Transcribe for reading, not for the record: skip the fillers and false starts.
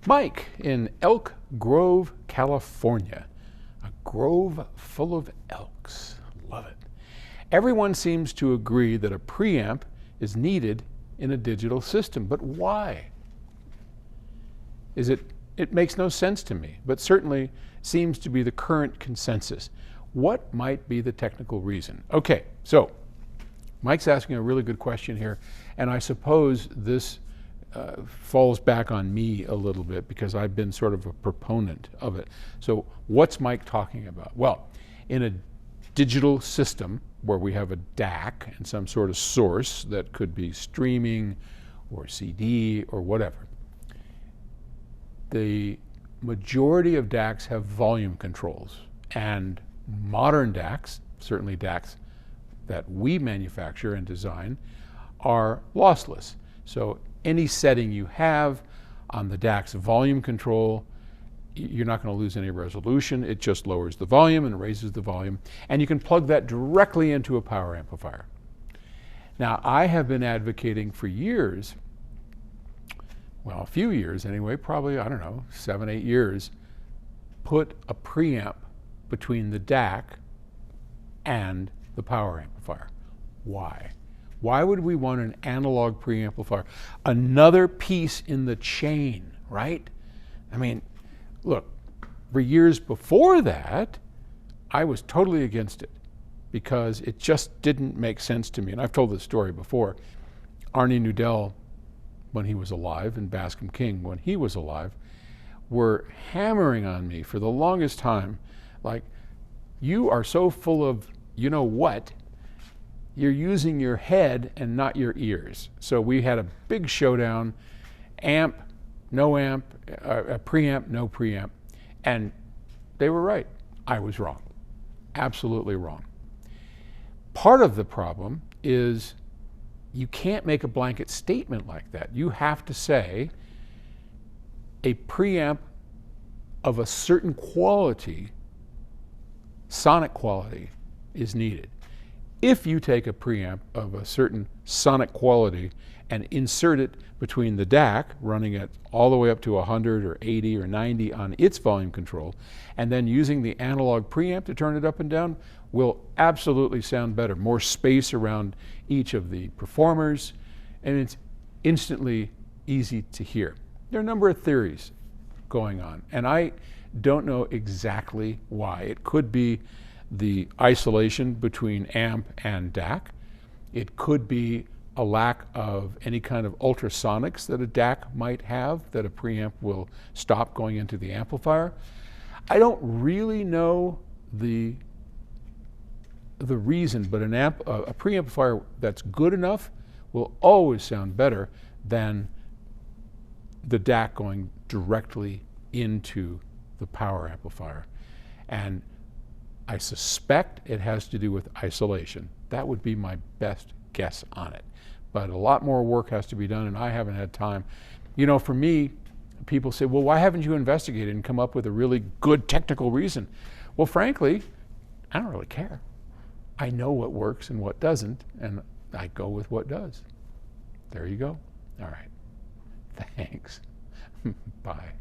Mike in Elk Grove, California. A grove full of elks. Love it. Everyone seems to agree that a preamp is needed in a digital system, but why? It makes no sense to me, but certainly seems to be the current consensus. What might be the technical reason? Okay, so Mike's asking a really good question here, and I suppose this falls back on me a little bit because I've been sort of a proponent of it. So what's Mike talking about? Well, in a digital system where we have a DAC and some sort of source that could be streaming or CD or whatever, the majority of DACs have volume controls, and modern DACs, certainly DACs that we manufacture and design, are lossless. So any setting you have on the DAC's volume control, you're not going to lose any resolution. It just lowers the volume and raises the volume, and you can plug that directly into a power amplifier. Now, I have been advocating for years, well, a few years anyway, probably, I don't know, 7, 8 years, put a preamp between the DAC and the power amplifier. Why? Why would we want an analog preamplifier? Another piece in the chain, right? I mean, look, for years before that, I was totally against it because it just didn't make sense to me. And I've told this story before. Arnie Nudell, when he was alive, and Bascom King, when he was alive, were hammering on me for the longest time, like, you are so full of you know what, you're using your head and not your ears. So we had a big showdown, amp, no amp, a preamp, no preamp, and they were right. I was wrong, absolutely wrong. Part of the problem is you can't make a blanket statement like that. You have to say a preamp of a certain quality, sonic quality, is needed. If you take a preamp of a certain sonic quality and insert it between the DAC, running it all the way up to 100 or 80 or 90 on its volume control, and then using the analog preamp to turn it up and down, will absolutely sound better. More space around each of the performers, and it's instantly easy to hear. There are a number of theories going on, and I don't know exactly why. It could be the isolation between amp and DAC. It could be a lack of any kind of ultrasonics that a DAC might have that a preamp will stop going into the amplifier. I don't really know the reason, but a preamplifier that's good enough will always sound better than the DAC going directly into the power amplifier. And I suspect it has to do with isolation. That would be my best guess on it. But a lot more work has to be done, and I haven't had time. You know, for me, people say, well, why haven't you investigated and come up with a really good technical reason? Well, frankly, I don't really care. I know what works and what doesn't, and I go with what does. There you go. All right. Thanks. Bye.